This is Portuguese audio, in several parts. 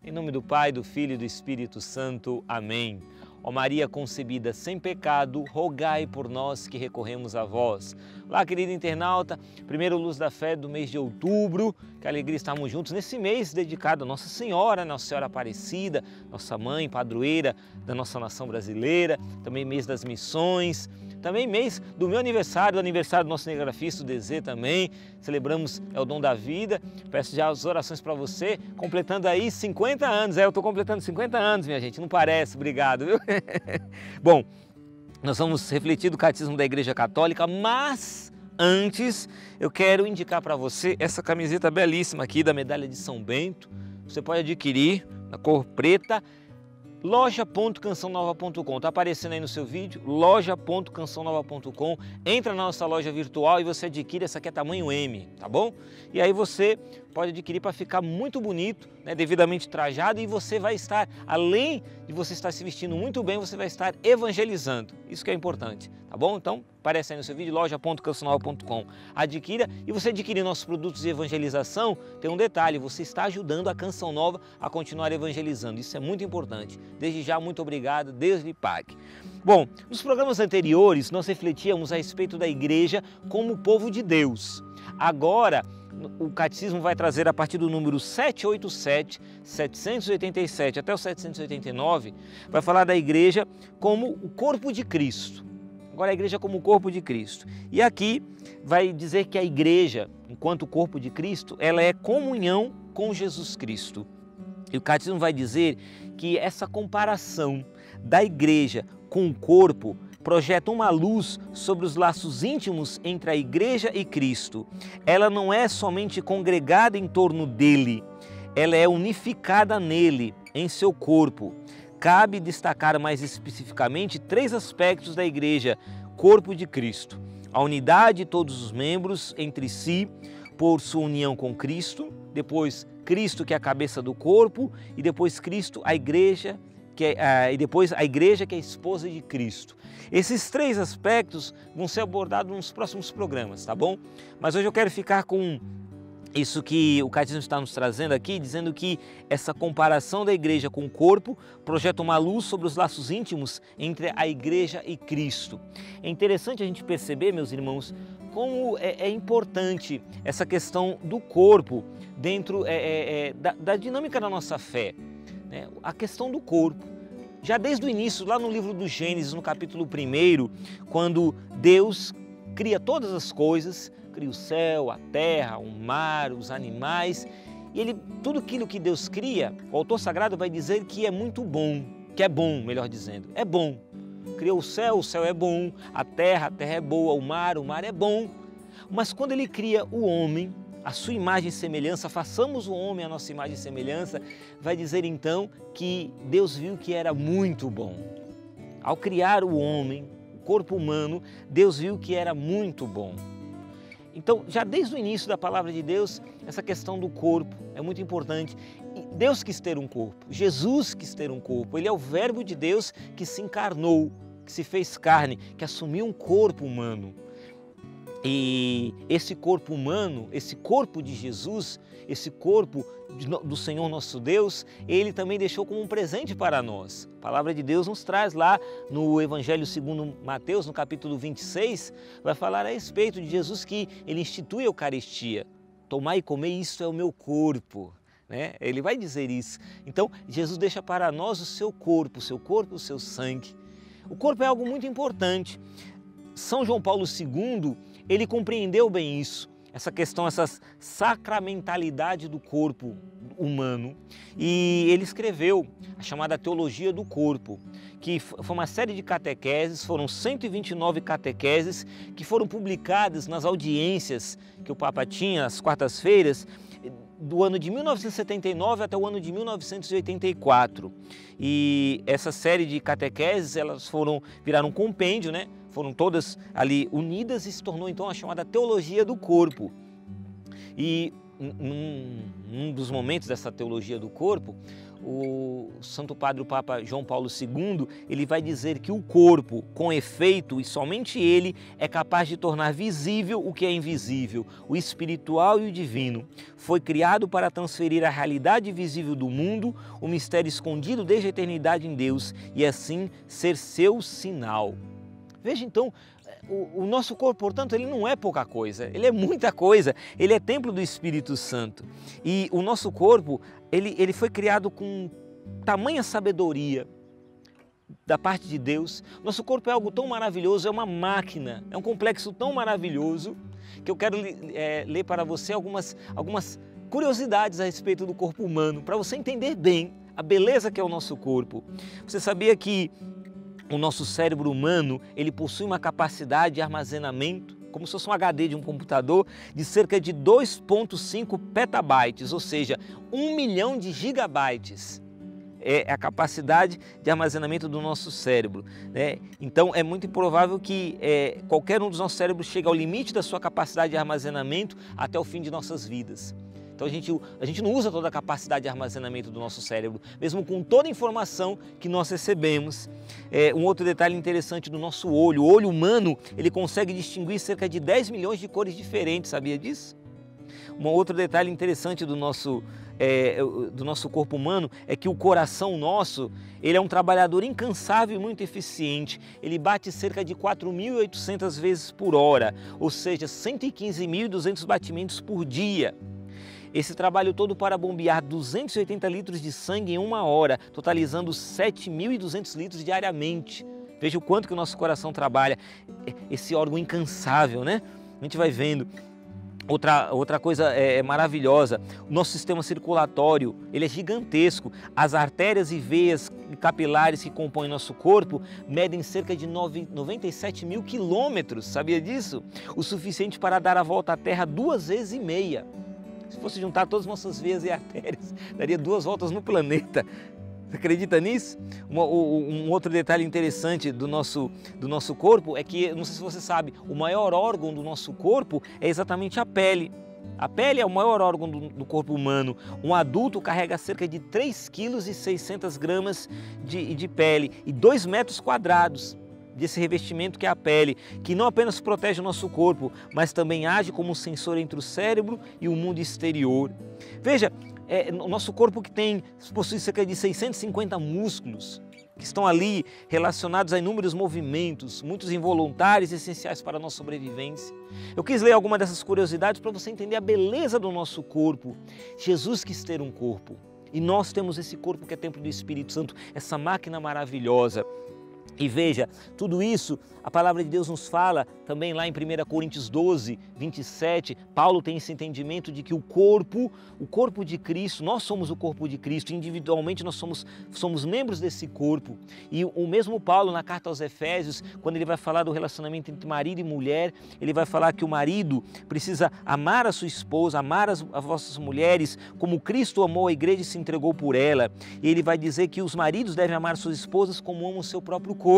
Em nome do Pai, do Filho e do Espírito Santo. Amém. Ó Maria concebida sem pecado, rogai por nós que recorremos a vós. Olá, querido internauta, primeiro Luz da Fé do mês de outubro, que alegria estarmos juntos nesse mês dedicado a Nossa Senhora Aparecida, nossa mãe, padroeira da nossa nação brasileira, também mês das missões, também mês do meu aniversário, do aniversário do nosso cinegrafista, o DZ também, celebramos o dom da vida, peço já as orações para você, completando aí 50 anos, eu estou completando 50 anos, minha gente, não parece, obrigado, viu? Bom, nós vamos refletir do Catecismo da Igreja Católica, mas antes eu quero indicar para você essa camiseta belíssima aqui da Medalha de São Bento, você pode adquirir na cor preta, loja.cançãonova.com, está aparecendo aí no seu vídeo, loja.cançãonova.com, entra na nossa loja virtual e você adquire, essa aqui é tamanho M, tá bom? E aí você pode adquirir para ficar muito bonito, né, devidamente trajado, e você vai estar, além de você estar se vestindo muito bem, você vai estar evangelizando, isso que é importante, tá bom? Então, aparece aí no seu vídeo, loja.cançãonova.com, adquira, e você adquirir nossos produtos de evangelização, tem um detalhe, você está ajudando a Canção Nova a continuar evangelizando, isso é muito importante. Desde já, muito obrigado, Deus lhe pague. Bom, nos programas anteriores nós refletíamos a respeito da igreja como povo de Deus. Agora, o Catecismo vai trazer a partir do número 787, 787 até o 789, vai falar da igreja como o corpo de Cristo. Agora a igreja como o corpo de Cristo. E aqui vai dizer que a igreja, enquanto corpo de Cristo, ela é comunhão com Jesus Cristo. E o Catecismo vai dizer que essa comparação da igreja com o corpo projeta uma luz sobre os laços íntimos entre a igreja e Cristo. Ela não é somente congregada em torno dele, ela é unificada nele, em seu corpo. Cabe destacar mais especificamente 3 aspectos da igreja, corpo de Cristo. A unidade de todos os membros entre si, por sua união com Cristo, depois Cristo, que é a cabeça do corpo, e depois Cristo, a igreja, e depois a igreja, que é a esposa de Cristo. Esses 3 aspectos vão ser abordados nos próximos programas, tá bom? Mas hoje eu quero ficar com isso que o Catecismo está nos trazendo aqui, dizendo que essa comparação da igreja com o corpo projeta uma luz sobre os laços íntimos entre a igreja e Cristo. É interessante a gente perceber, meus irmãos, como é importante essa questão do corpo dentro da dinâmica da nossa fé, né? A questão do corpo. Já desde o início, lá no livro do Gênesis, no capítulo 1, quando Deus cria todas as coisas, cria o céu, a terra, o mar, os animais, e tudo aquilo que Deus cria, o autor sagrado vai dizer que é muito bom, que é bom, melhor dizendo, é bom. Criou o céu é bom, a terra é boa, o mar é bom. Mas quando ele cria o homem, a sua imagem e semelhança, façamos o homem a nossa imagem e semelhança, vai dizer então que Deus viu que era muito bom. Ao criar o homem, o corpo humano, Deus viu que era muito bom. Então, já desde o início da palavra de Deus, essa questão do corpo é muito importante. E Deus quis ter um corpo, Jesus quis ter um corpo, Ele é o Verbo de Deus que se encarnou, que se fez carne, que assumiu um corpo humano. E esse corpo humano, esse corpo de Jesus, esse corpo do Senhor nosso Deus, Ele também deixou como um presente para nós. A palavra de Deus nos traz lá no Evangelho segundo Mateus, no capítulo 26, vai falar a respeito de Jesus que Ele institui a Eucaristia. Tomai e comei, isto é o meu corpo. Né? Ele vai dizer isso. Então, Jesus deixa para nós o seu corpo, o seu sangue. O corpo é algo muito importante. São João Paulo II, ele compreendeu bem isso, essa questão, essa sacramentalidade do corpo humano, e ele escreveu a chamada Teologia do Corpo, que foi uma série de catequeses, foram 129 catequeses que foram publicadas nas audiências que o Papa tinha às quartas-feiras, do ano de 1979 até o ano de 1984. E essa série de catequeses, elas viraram um compêndio, né? Foram todas ali unidas e se tornou então a chamada Teologia do Corpo. E num dos momentos dessa teologia do corpo, o Santo Padre, o Papa João Paulo II, ele vai dizer que o corpo, com efeito, e somente ele, é capaz de tornar visível o que é invisível, o espiritual e o divino. Foi criado para transferir a realidade visível do mundo, o mistério escondido desde a eternidade em Deus, e assim ser seu sinal. Veja então, o nosso corpo, portanto, ele não é pouca coisa, ele é muita coisa, ele é templo do Espírito Santo. E o nosso corpo, ele foi criado com tamanha sabedoria da parte de Deus. Nosso corpo é algo tão maravilhoso, é uma máquina, é um complexo tão maravilhoso, que eu quero ler para você algumas curiosidades a respeito do corpo humano, para você entender bem a beleza que é o nosso corpo. Você sabia que o nosso cérebro humano, ele possui uma capacidade de armazenamento, como se fosse um HD de um computador, de cerca de 2,5 petabytes, ou seja, 1 milhão de gigabytes. É a capacidade de armazenamento do nosso cérebro, né? Então é muito improvável que qualquer um dos nossos cérebros chegue ao limite da sua capacidade de armazenamento até o fim de nossas vidas. Então a gente não usa toda a capacidade de armazenamento do nosso cérebro, mesmo com toda a informação que nós recebemos. Um outro detalhe interessante do nosso olho, o olho humano, ele consegue distinguir cerca de 10 milhões de cores diferentes, sabia disso? Um outro detalhe interessante do nosso corpo humano é que o coração nosso, ele é um trabalhador incansável e muito eficiente. Ele bate cerca de 4.800 vezes por hora, ou seja, 115.200 batimentos por dia. Esse trabalho todo para bombear 280 litros de sangue em 1 hora, totalizando 7.200 litros diariamente. Veja o quanto que o nosso coração trabalha, esse órgão incansável, né? A gente vai vendo. Outra coisa maravilhosa, o nosso sistema circulatório, ele é gigantesco. As artérias e veias capilares que compõem nosso corpo medem cerca de 97 mil quilômetros, sabia disso? O suficiente para dar a volta à Terra 2,5 vezes. Se fosse juntar todas as nossas veias e artérias, daria 2 voltas no planeta. Você acredita nisso? Um outro detalhe interessante do nosso corpo é que, não sei se você sabe, o maior órgão do nosso corpo é exatamente a pele. A pele é o maior órgão do corpo humano. Um adulto carrega cerca de 3,6 kg de pele e 2 metros quadrados desse revestimento que é a pele, que não apenas protege o nosso corpo, mas também age como um sensor entre o cérebro e o mundo exterior. Veja, o nosso corpo possui cerca de 650 músculos, que estão ali relacionados a inúmeros movimentos, muitos involuntários e essenciais para a nossa sobrevivência. Eu quis ler alguma dessas curiosidades para você entender a beleza do nosso corpo. Jesus quis ter um corpo, e nós temos esse corpo que é templo do Espírito Santo, essa máquina maravilhosa. E veja, tudo isso, a palavra de Deus nos fala também lá em 1 Coríntios 12, 27, Paulo tem esse entendimento de que o corpo de Cristo, nós somos o corpo de Cristo, individualmente nós somos membros desse corpo. E o mesmo Paulo, na carta aos Efésios, quando ele vai falar do relacionamento entre marido e mulher, ele vai falar que o marido precisa amar a sua esposa, amar as vossas mulheres, como Cristo amou a igreja e se entregou por ela. E ele vai dizer que os maridos devem amar suas esposas como amam o seu próprio corpo.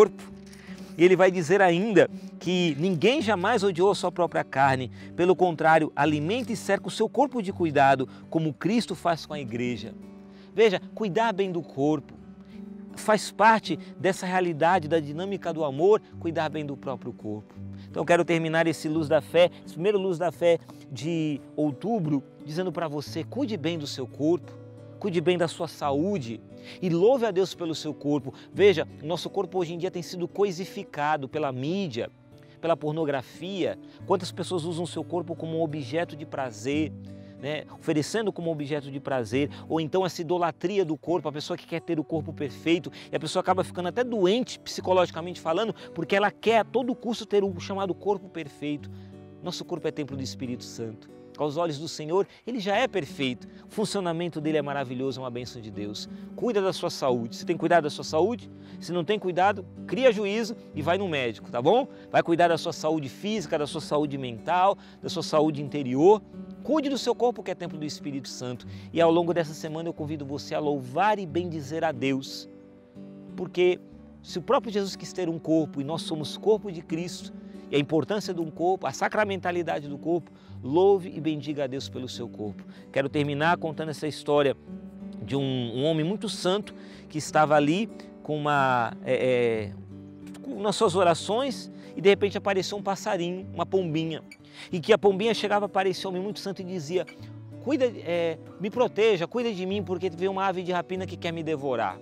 E ele vai dizer ainda que ninguém jamais odiou a sua própria carne, pelo contrário, alimenta e cerca o seu corpo de cuidado, como Cristo faz com a igreja. Veja, cuidar bem do corpo faz parte dessa realidade da dinâmica do amor, cuidar bem do próprio corpo. Então eu quero terminar esse primeiro Luz da Fé de outubro, dizendo para você, cuide bem do seu corpo, cuide bem da sua saúde e louve a Deus pelo seu corpo. Veja, o nosso corpo hoje em dia tem sido coisificado pela mídia, pela pornografia. Quantas pessoas usam o seu corpo como um objeto de prazer, né? Oferecendo como objeto de prazer, ou então essa idolatria do corpo, a pessoa que quer ter o corpo perfeito, e a pessoa acaba ficando até doente, psicologicamente falando, porque ela quer a todo custo ter o chamado corpo perfeito. Nosso corpo é templo do Espírito Santo. Aos olhos do Senhor, ele já é perfeito. O funcionamento dele é maravilhoso, é uma bênção de Deus. Cuida da sua saúde. Se tem cuidado da sua saúde, se não tem cuidado, cria juízo e vai no médico, tá bom? Vai cuidar da sua saúde física, da sua saúde mental, da sua saúde interior. Cuide do seu corpo, que é templo do Espírito Santo. E ao longo dessa semana eu convido você a louvar e bendizer a Deus. Porque se o próprio Jesus quis ter um corpo e nós somos corpo de Cristo, e a importância de um corpo, a sacramentalidade do corpo, louve e bendiga a Deus pelo seu corpo. Quero terminar contando essa história de um homem muito santo que estava ali com nas suas orações e de repente apareceu um passarinho, uma pombinha, e que a pombinha chegava para esse homem muito santo e dizia: me proteja, cuida de mim, porque veio uma ave de rapina que quer me devorar.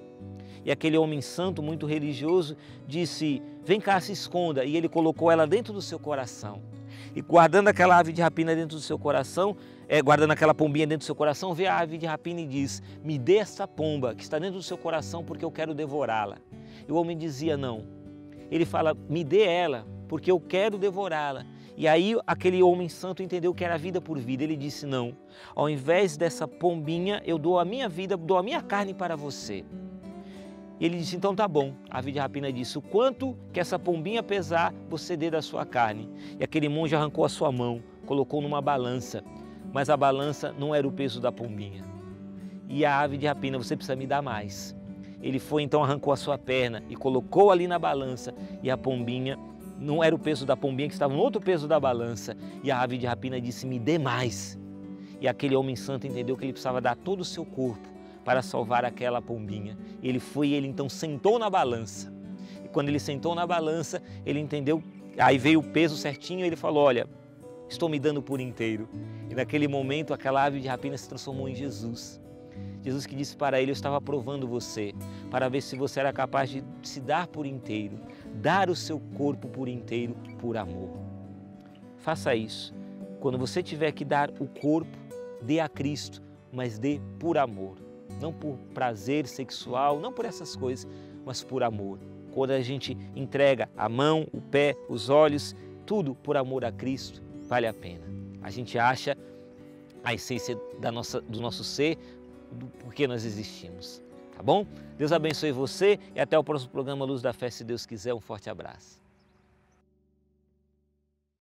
E aquele homem santo, muito religioso, disse: vem cá, se esconda. E ele colocou ela dentro do seu coração. E guardando aquela ave de rapina dentro do seu coração, guardando aquela pombinha dentro do seu coração, vê a ave de rapina e diz: me dê essa pomba que está dentro do seu coração porque eu quero devorá-la. E o homem dizia: não. Ele fala: me dê ela porque eu quero devorá-la. E aí aquele homem santo entendeu que era vida por vida. Ele disse: não, ao invés dessa pombinha, eu dou a minha vida, dou a minha carne para você. E ele disse: então tá bom. A ave de rapina disse: o quanto que essa pombinha pesar, você dê da sua carne. E aquele monge arrancou a sua mão, colocou numa balança, mas a balança não era o peso da pombinha. E a ave de rapina: você precisa me dar mais. Ele foi então, arrancou a sua perna e colocou ali na balança, e a pombinha não era o peso da pombinha, que estava no outro peso da balança. E a ave de rapina disse: me dê mais. E aquele homem santo entendeu que ele precisava dar todo o seu corpo para salvar aquela pombinha. Ele então sentou na balança. E quando ele sentou na balança, ele entendeu, aí veio o peso certinho, e ele falou: olha, estou me dando por inteiro. E naquele momento aquela ave de rapina se transformou em Jesus. Jesus que disse para ele: eu estava provando você, para ver se você era capaz de se dar por inteiro, dar o seu corpo por inteiro, por amor. Faça isso. Quando você tiver que dar o corpo, dê a Cristo, mas dê por amor. Não por prazer sexual, não por essas coisas, mas por amor. Quando a gente entrega a mão, o pé, os olhos, tudo por amor a Cristo, vale a pena. A gente acha a essência do nosso ser, do porquê nós existimos. Tá bom? Deus abençoe você e até o próximo programa Luz da Fé, se Deus quiser. Um forte abraço.